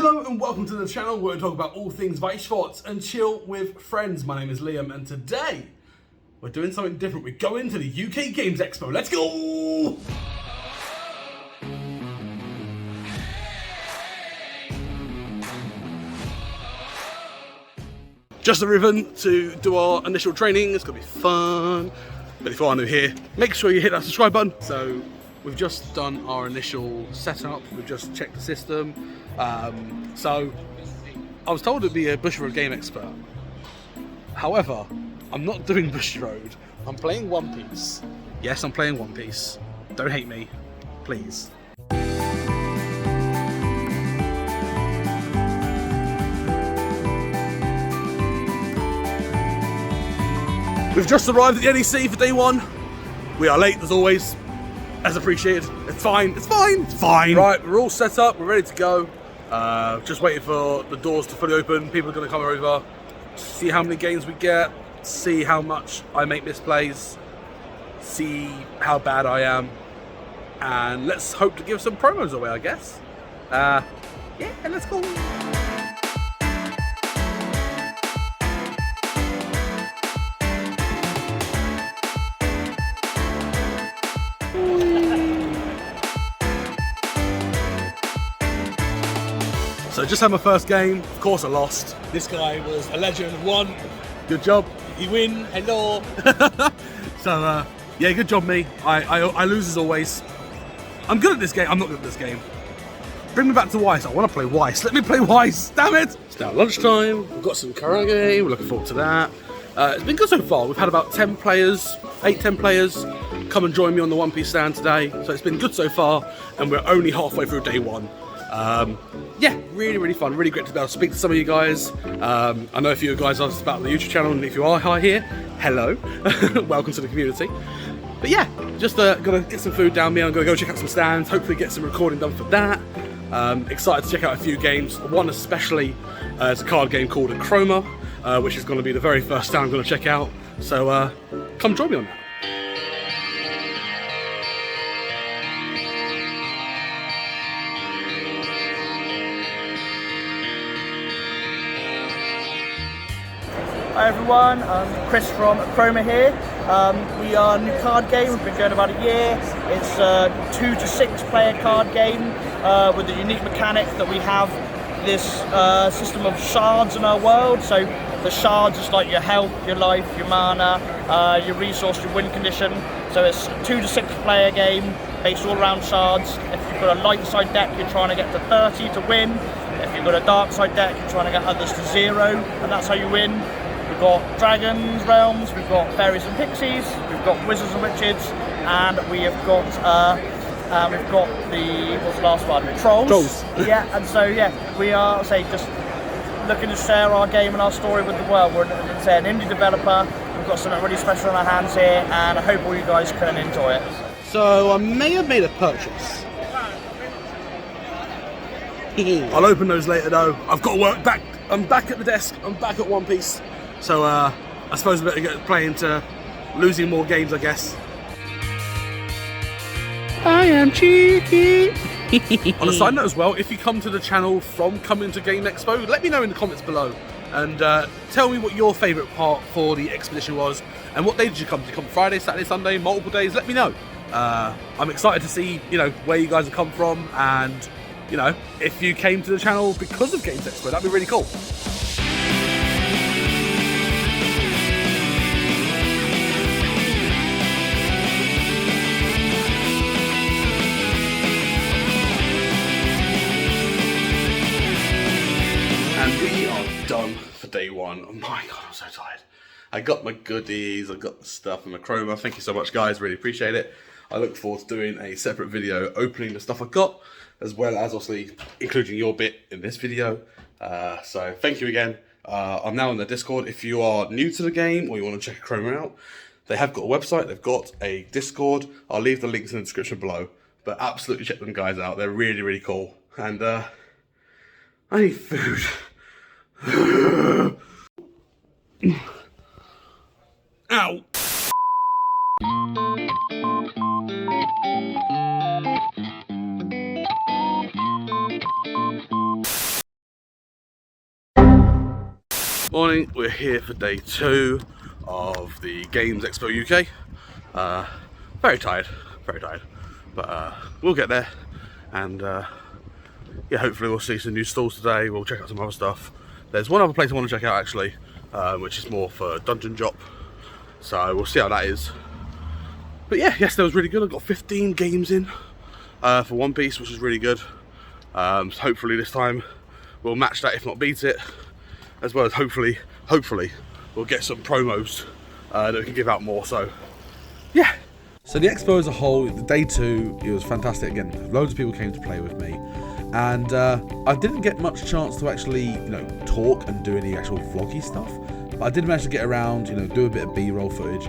Hello and welcome to the channel where we talk about all things Vice Sports and chill with friends. My name is Liam and today we're doing something different. We're going to the UK Games Expo. Let's go! Just arriving to do our initial training. It's going to be fun. But if you are new here, make sure you hit that subscribe button. So we've just done our initial setup. We've just checked the system. So I was told it'd be a Bushy Game Expert. However, I'm not doing Bushy Road. I'm playing One Piece. Yes, I'm playing One Piece. Don't hate me, please. We've just arrived at the NEC for day one. We are late as always, as appreciated. It's fine, it's fine, it's fine. Right, we're all set up, we're ready to go. Just waiting for the doors to fully open. People are gonna come over, see how many games we get, see how much I make misplays, see how bad I am, and let's hope to give some promos away, I guess. Yeah, let's go. So just had my first game, of course I lost. This guy was a legend, won. Good job, you win, hello. So yeah, good job me. I lose as always. I'm good at this game, I'm not good at this game. Bring me back to Weiss, I want to play Weiss. Let me play Weiss, damn it! It's now lunchtime, we've got some karate, we're looking forward to that. It's been good so far, we've had about 10 players, 8-10 players come and join me on the One Piece stand today. So it's been good so far, and we're only halfway through day one. Yeah, really fun, really great to be able to speak to some of you guys. I know a few of you guys are about the YouTube channel, and if you are here, hello, welcome to the community. But yeah, just gonna get some food down me. I'm gonna go check out some stands, hopefully get some recording done for that. Excited to check out a few games. One especially is a card game called Chroma, which is gonna be the very first stand I'm gonna check out. So come join me on that. Hi everyone, Chris from Chroma here. We are a new card game, we've been going about a year. It's a 2 to 6 player card game with the unique mechanic that we have this system of shards in our world. So the shards is like your health, your life, your mana, your resource, your win condition. So it's a 2 to 6 player game based all around shards. If you've got a light side deck, you're trying to get to 30 to win. If you've got a dark side deck, you're trying to get others to 0, and that's how you win. We've got dragons, realms, we've got fairies and pixies, we've got wizards and witches, and we have got the, what's the last one? Trolls. Yeah, and so yeah, we are just looking to share our game and our story with the world. We're an indie developer. We've got something really special on our hands here, and I hope all you guys can enjoy it. So I may have made a purchase. I'll open those later though. I've got to work back. I'm back at the desk. I'm back at One Piece. So I suppose I better get playing to losing more games, I guess. I am cheeky. On a side note as well, if you come to the channel from coming to Game Expo, let me know in the comments below. And tell me what your favourite part for the expedition was. And what day did you come? Did you come Friday, Saturday, Sunday, multiple days? Let me know. I'm excited to see, where you guys have come from. And, if you came to the channel because of Games Expo, that'd be really cool. And we are done for day one. Oh my god, I'm so tired. I got my goodies, I got the stuff and my Chroma. Thank you so much guys, really appreciate it. I look forward to doing a separate video opening the stuff I got, as well as obviously including your bit in this video. So thank you again. I'm now on the Discord. If you are new to the game or you want to check Chroma out, they have got a website, they've got a Discord. I'll leave the links in the description below. But absolutely check them guys out, they're really cool. And I need food. Ow! Morning, we're here for day 2 of the Games Expo UK. Very tired, but we'll get there, and yeah, hopefully we'll see some new stalls today. We'll check out some other stuff. There's one other place I want to check out actually, which is more for Dungeon Drop, so we'll see how that is. But yeah, yesterday was really good. I got 15 games in for One Piece, which is really good. So hopefully this time we'll match that, if not beat it, as well as hopefully we'll get some promos that we can give out more. So yeah. So the expo as a whole, the day 2, it was fantastic. Again, loads of people came to play with me, and I didn't get much chance to actually, talk and do any actual vloggy stuff. But I did manage to get around, do a bit of B-roll footage,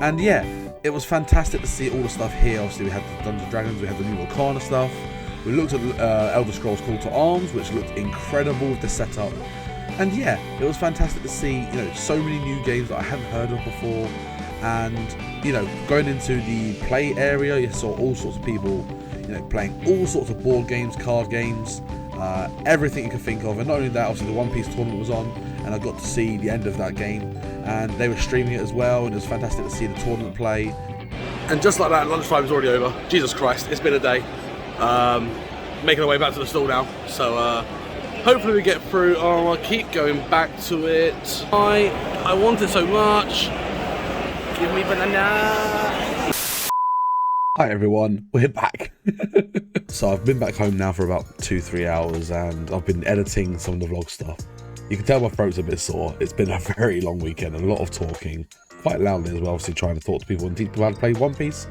and yeah, it was fantastic to see all the stuff here. Obviously, we had the Dungeons and Dragons, we had the new Wakanda stuff. We looked at Elder Scrolls Call to Arms, which looked incredible with the setup. And yeah, it was fantastic to see, so many new games that I hadn't heard of before. And, going into the play area, you saw all sorts of people, playing all sorts of board games, card games, everything you could think of. And not only that, obviously the One Piece tournament was on, and I got to see the end of that game. And they were streaming it as well, and it was fantastic to see the tournament play. And just like that, lunchtime is already over. Jesus Christ, it's been a day. Making our way back to the stall now. So, hopefully we get through. Oh, I keep going back to it. I want it so much. Give me banana. Hi everyone, we're back. So I've been back home now for about 2-3 hours, and I've been editing some of the vlog stuff. You can tell my throat's a bit sore. It's been a very long weekend, a lot of talking, quite loudly as well, obviously trying to talk to people and teach people how to play One Piece.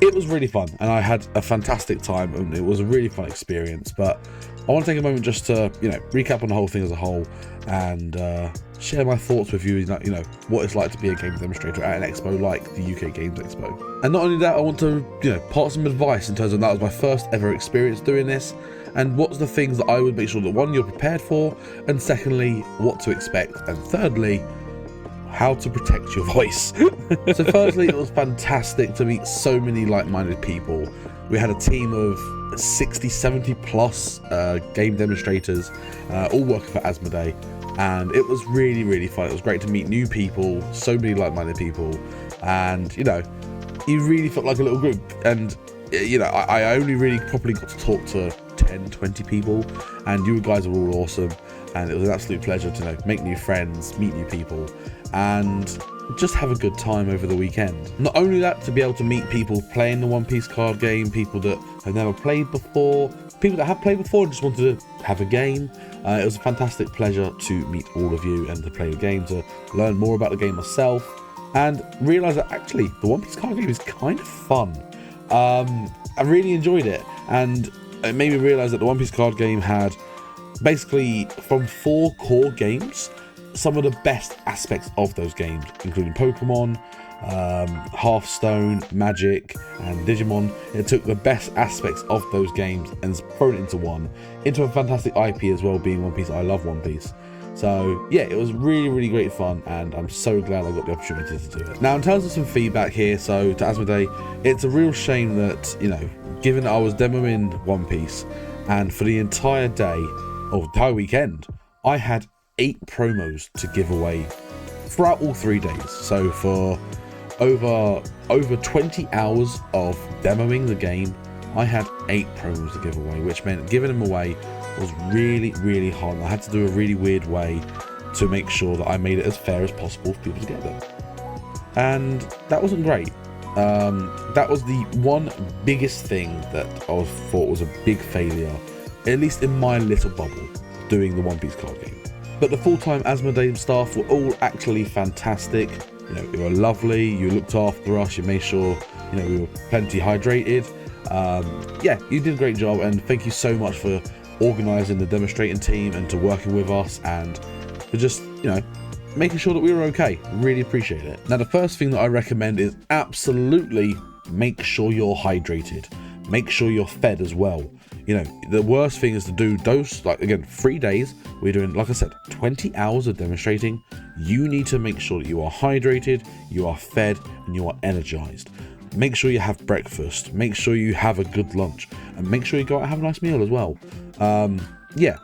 It was really fun, and I had a fantastic time, and it was a really fun experience. But I want to take a moment just to, recap on the whole thing as a whole, and share my thoughts with you, what it's like to be a game demonstrator at an expo like the UK Games Expo. And not only that, I want to, part some advice in terms of that was my first ever experience doing this, and what's the things that I would make sure that, one, you're prepared for, and secondly, what to expect, and thirdly, how to protect your voice. So firstly, it was fantastic to meet so many like-minded people. We had a team of 60-70 plus game demonstrators, all working for Asmodee, and it was really fun. It was great to meet new people, so many like-minded people, and you really felt like a little group. And I only really properly got to talk to 10-20 people, and you guys were all awesome, and it was an absolute pleasure to make new friends, meet new people, and just have a good time over the weekend. Not only that, to be able to meet people playing the One Piece card game, people that have never played before, people that have played before and just wanted to have a game. It was a fantastic pleasure to meet all of you and to play the game, to learn more about the game myself, and realise that actually the One Piece card game is kind of fun. I really enjoyed it, and it made me realise that the One Piece card game had basically, from 4 core games, some of the best aspects of those games, including Pokemon, Hearthstone, Magic, and Digimon. It took the best aspects of those games and thrown it into a fantastic IP as well, being One Piece. I love One Piece. So yeah, it was really great fun, and I'm so glad I got the opportunity to do it. Now, in terms of some feedback here, so to Asmodee, it's a real shame that, given that I was demoing One Piece, and for the entire day, or entire weekend, I had 8 promos to give away throughout all 3 days. So for over 20 hours of demoing the game, I had 8 promos to give away, which meant giving them away was really hard. I had to do a really weird way to make sure that I made it as fair as possible for people to get them, and that wasn't great. That was the one biggest thing that I thought was a big failure, at least in my little bubble, doing the One Piece card game. But the full-time Asmodee staff were all actually fantastic. You were lovely, you looked after us, you made sure we were plenty hydrated. Yeah, you did a great job, and thank you so much for organising the demonstrating team and to working with us, and for just making sure that we were okay. Really appreciate it. Now, the first thing that I recommend is absolutely make sure you're hydrated. Make sure you're fed as well. The worst thing is to do those, 3 days. We're doing, like I said, 20 hours of demonstrating. You need to make sure that you are hydrated, you are fed, and you are energized. Make sure you have breakfast. Make sure you have a good lunch, and make sure you go out and have a nice meal as well. Yeah,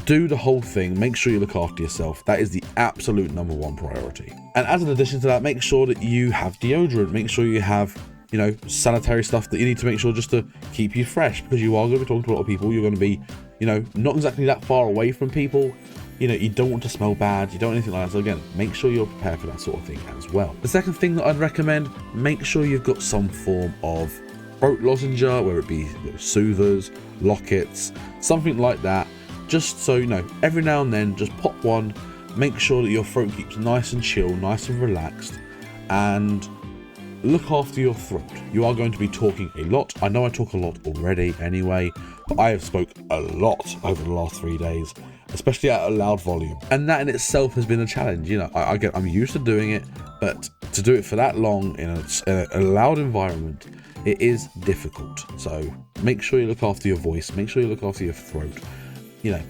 do the whole thing. Make sure you look after yourself. That is the absolute #1 priority. And as an addition to that, make sure that you have deodorant. Make sure you have, you know, sanitary stuff that you need to make sure just to keep you fresh, because you are going to be talking to a lot of people. You're going to be, you know, not exactly that far away from people. You know, you don't want to smell bad, you don't want anything like that. So again, make sure you're prepared for that sort of thing as well. The second thing that I'd recommend, make sure you've got some form of throat lozenger, whether it be, you know, soothers, lockets, something like that. Just so, you know, every now and then, just pop one. Make sure that your throat keeps nice and chill, nice and relaxed, and look after your throat. You are going to be talking a lot. I know I talk a lot already anyway, but I have spoke a lot over the last 3 days, especially at a loud volume. And that in itself has been a challenge. You know, I'm used to doing it, but to do it for that long in a loud environment, it is difficult. So make sure you look after your voice, make sure you look after your throat. You know,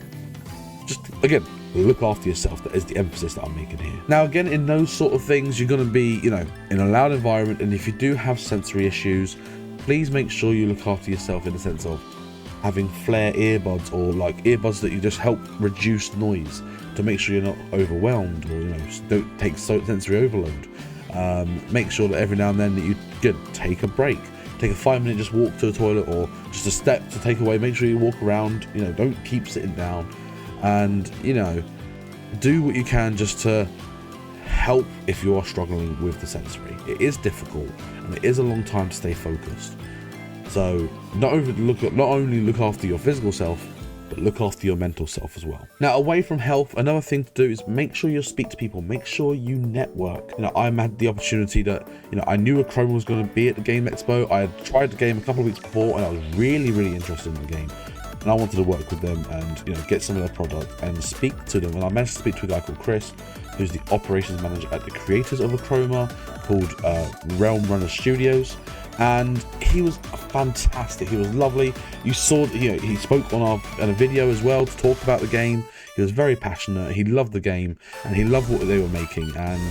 just again, look after yourself. That is the emphasis that I'm making here. Now again, in those sort of things, you're going to be, you know, in a loud environment, and if you do have sensory issues, please make sure you look after yourself in the sense of having flare earbuds, or like earbuds that you just help reduce noise to make sure you're not overwhelmed, or, you know, don't take sensory overload. Make sure that every now and then that you take a break. Take a 5-minute just walk to the toilet, or just a step to take away. Make sure you walk around, you know, don't keep sitting down, and, you know, do what you can just to help if you are struggling with the sensory. It is difficult, and it is a long time to stay focused. So not only look after your physical self, but look after your mental self as well. Now, away from health, another thing to do is make sure you speak to people, make sure you network. You know, I had the opportunity that, you know, I knew Chroma was going to be at the Game Expo. I had tried the game a couple of weeks before, and I was really, really interested in the game. And I wanted to work with them and, you know, get some of their product and speak to them. And I managed to speak to a guy called Chris, who's the operations manager at the creators of Chroma, called Realm Runner Studios. And he was fantastic. He was lovely. You saw, you know, he spoke on a video as well to talk about the game. He was very passionate. He loved the game, and he loved what they were making. And,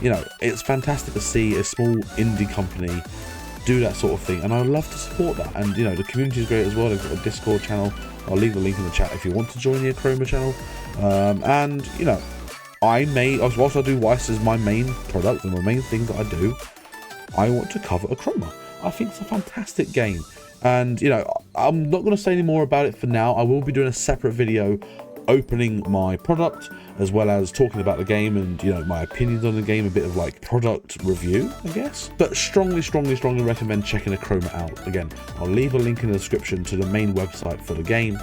you know, it's fantastic to see a small indie company do that sort of thing, and I would love to support that. And, you know, the community is great as well. They've got a Discord channel. I'll leave the link in the chat if you want to join the Chroma channel. And, you know, whilst I do Weiss as my main product and my main thing that I do, I want to cover Chroma. I think it's a fantastic game, and, you know, I'm not going to say any more about it for now. I will be doing a separate video opening my product, as well as talking about the game and, you know, my opinions on the game, a bit of like product review, I guess. But strongly recommend checking Chroma out. Again, I'll leave a link in the description to the main website for the game.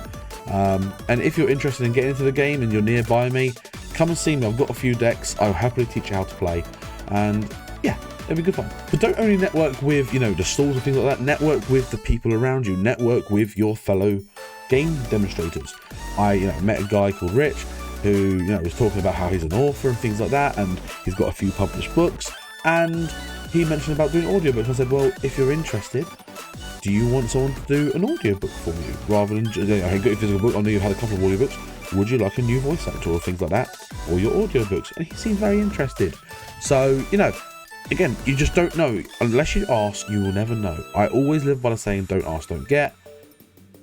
And if you're interested in getting into the game and you're nearby me, come and see me. I've got a few decks. I'll happily teach you how to play, and yeah, it'll be good fun. But don't only network with, you know, the stalls and things like that. Network with the people around you. Network with your fellow game demonstrators. I, you know, met a guy called Rich who, you know, was talking about how he's an author and things like that, and he's got a few published books, and he mentioned about doing audiobooks. I said, well, if you're interested, do you want someone to do an audiobook for you rather than, you know, I got your physical book. I know you've had a couple of audiobooks. Would you like a new voice actor or things like that, or your audiobooks? And he seemed very interested. So, you know, again, you just don't know. Unless you ask, you will never know. I always live by the saying, don't ask, don't get.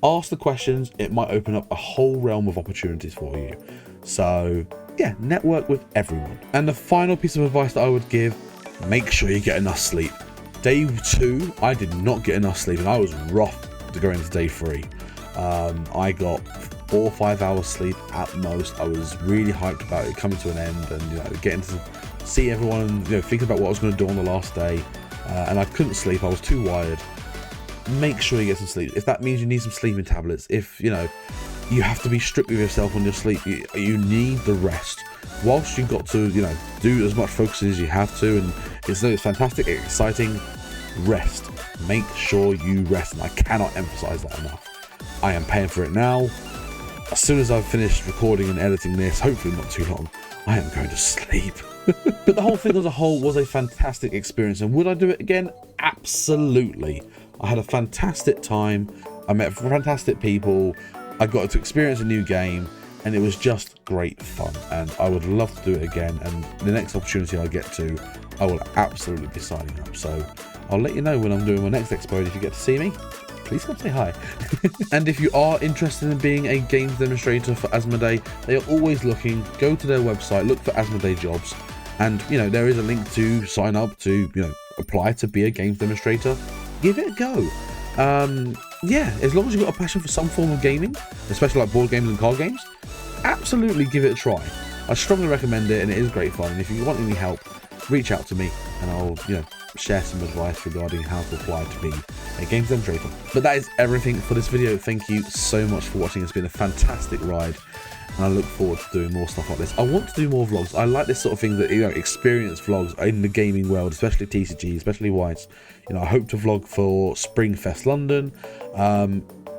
Ask the questions. It might open up a whole realm of opportunities for you. So yeah, network with everyone. And the final piece of advice that I would give, make sure you get enough sleep. Day 2, I did not get enough sleep, and I was rough to go into day 3. I got 4 or 5 hours sleep at most. I was really hyped about it coming to an end, and, you know, getting to see everyone, you know, thinking about what I was going to do on the last day, and I couldn't sleep. I was too wired. Make sure you get some sleep. If that means you need some sleeping tablets, if, you know, you have to be strict with yourself on your sleep, you need the rest. Whilst you've got to, you know, do as much focusing as you have to, and it's fantastic, exciting, rest. Make sure you rest, and I cannot emphasize that enough. I am paying for it now. As soon as I've finished recording and editing this, hopefully not too long, I am going to sleep. But the whole thing as a whole was a fantastic experience, and would I do it again? Absolutely. I had a fantastic time. I met fantastic people. I got to experience a new game, and it was just great fun, and I would love to do it again. And the next opportunity I get to, I will absolutely be signing up. So I'll let you know when I'm doing my next expo, and if you get to see me, please come say hi. And if you are interested in being a games demonstrator for Asmodee, they are always looking. Go to their website, look for Asmodee jobs, and you know there is a link to sign up to apply to be a games demonstrator. Give it a go. Yeah, as long as you've got a passion for some form of gaming, especially like board games and card games, absolutely give it a try. I strongly recommend it, and it is great fun. And if you want any help, reach out to me, and I'll share some advice regarding how to apply to be a games demonstrator. But that is everything for this video. Thank you so much for watching. It's been a fantastic ride, and I look forward to doing more stuff like this. I want to do more vlogs. I like this sort of thing, that experience vlogs in the gaming world, especially TCG, especially Whites. I hope to vlog for Springfest London.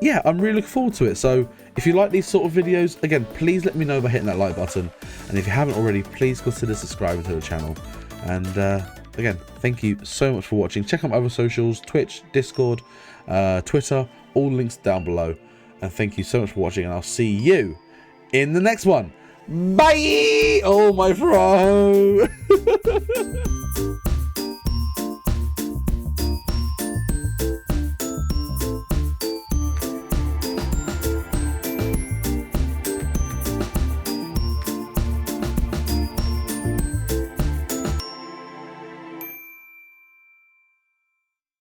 Yeah, I'm really looking forward to it. So if you like these sort of videos, again, please let me know by hitting that like button. And if you haven't already, please consider subscribing to the channel. And again, thank you so much for watching. Check out my other socials, Twitch, Discord, Twitter, all links down below. And thank you so much for watching, and I'll see you in the next one. Bye! Oh, my bro!